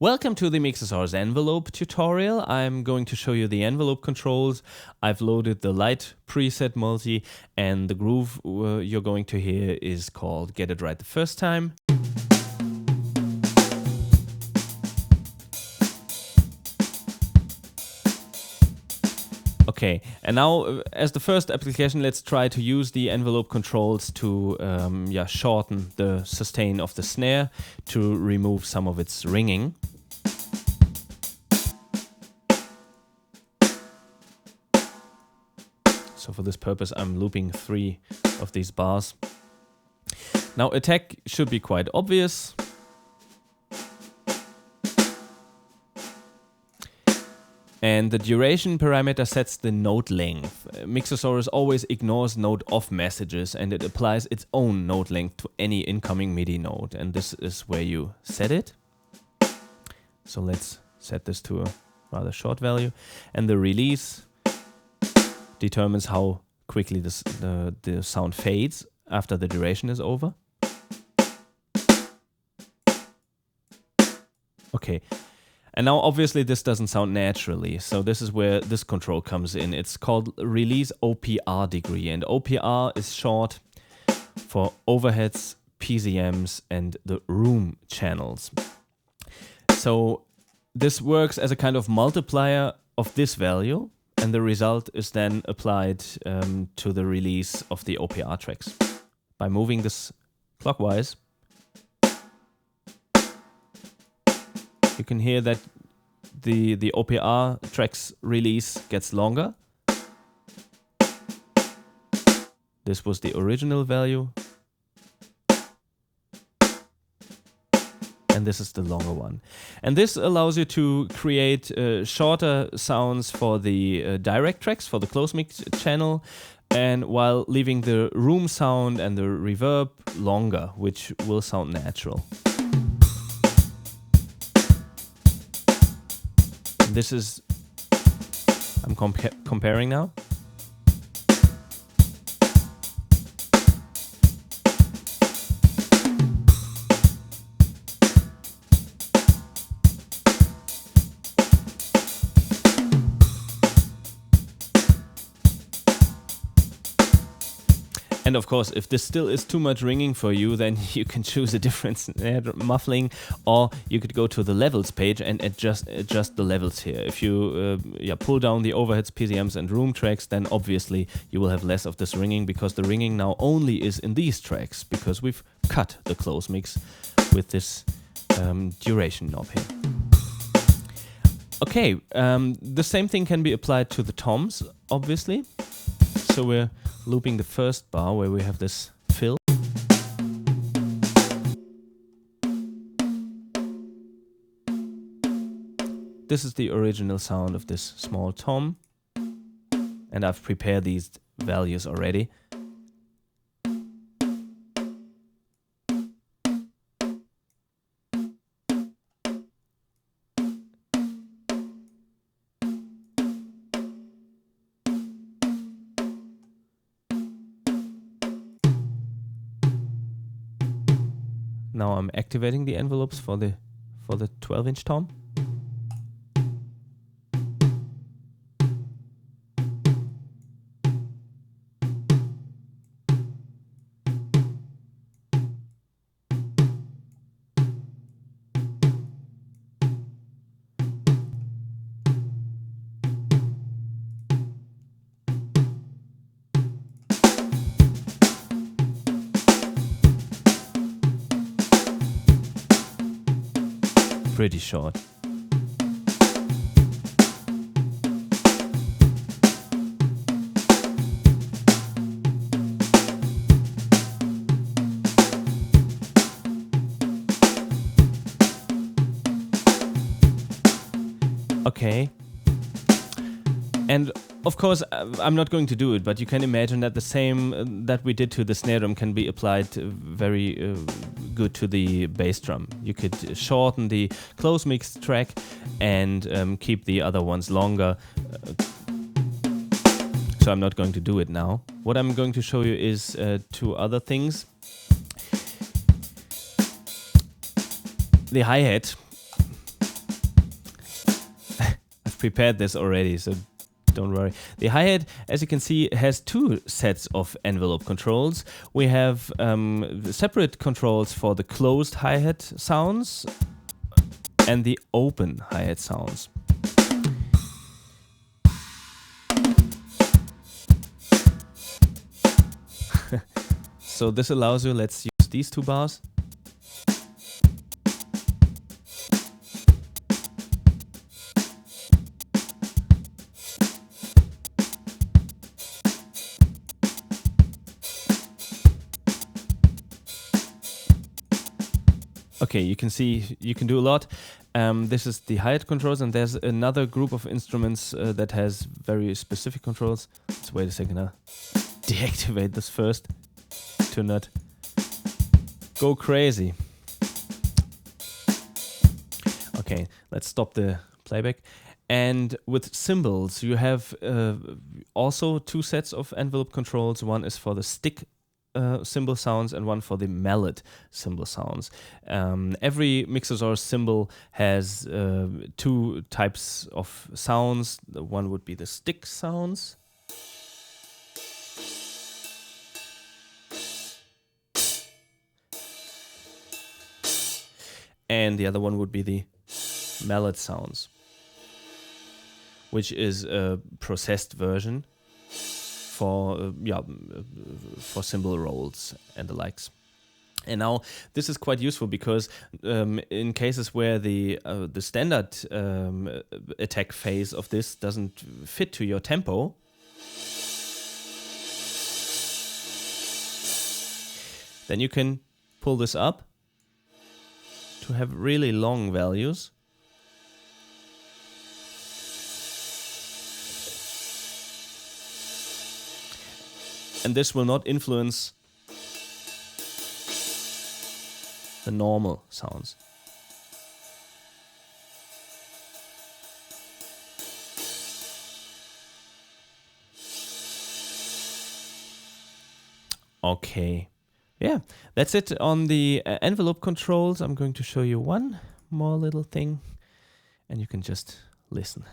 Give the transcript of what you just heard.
Welcome to the MIXOSAURUS envelope tutorial. I'm going to show you the envelope controls. I've loaded the light preset multi, and the groove you're going to hear is called Get It Right the First Time. Okay, and now as the first application, let's try to use the envelope controls to shorten the sustain of the snare to remove some of its ringing. So for this purpose, I'm looping 3 of these bars. Now attack should be quite obvious. And the duration parameter sets the note length. MIXOSAURUS always ignores note off messages, and it applies its own note length to any incoming MIDI note. And this is where you set it. So let's set this to a rather short value. And the release determines how quickly the sound fades after the duration is over. Okay. And now obviously this doesn't sound naturally, so this is where this control comes in. It's called release OPR degree, and OPR is short for overheads, PZMs, and the room channels. So this works as a kind of multiplier of this value, and the result is then applied to the release of the OPR tracks. By moving this clockwise, you can hear that the OPR tracks release gets longer. This was the original value. And this is the longer one. And this allows you to create shorter sounds for the direct tracks, for the close mix channel, and while leaving the room sound and the reverb longer, which will sound natural. This is, I'm comparing now. And of course, if this still is too much ringing for you, then you can choose a different snare muffling, or you could go to the levels page and adjust the levels here. If you pull down the overheads, PZMs, and room tracks, then obviously you will have less of this ringing, because the ringing now only is in these tracks, because we've cut the close mix with this duration knob here. Okay, the same thing can be applied to the toms, obviously. So we're looping the first bar where we have this fill. This is the original sound of this small tom, and I've prepared these values already. Now I'm activating the envelopes for the 12-inch tom. Pretty short. Okay. And of course, I'm not going to do it, but you can imagine that the same that we did to the snare drum can be applied very good to the bass drum. You could shorten the close mix track and keep the other ones longer. So I'm not going to do it now. What I'm going to show you is 2 other things. The hi-hat prepared this already, so don't worry. The hi-hat, as you can see, has two sets of envelope controls. We have separate controls for the closed hi-hat sounds and the open hi-hat sounds. So this allows you, let's use these two bars. Okay, you can see you can do a lot. This is the hi-hat controls, and there's another group of instruments that has very specific controls. Let's wait a second. I'll deactivate this first to not go crazy. Okay, let's stop the playback. And with cymbals, you have also two sets of envelope controls. One is for the stick cymbal sounds and one for the mallet cymbal sounds. Every MIXOSAURUS cymbal has two types of sounds. The one would be the stick sounds. And the other one would be the mallet sounds, which is a processed version for for cymbal rolls and the likes. And now this is quite useful because in cases where the standard attack phase of this doesn't fit to your tempo, then you can pull this up to have really long values. And this will not influence the normal sounds. Okay. Yeah, that's it on the envelope controls. I'm going to show you one more little thing, and you can just listen.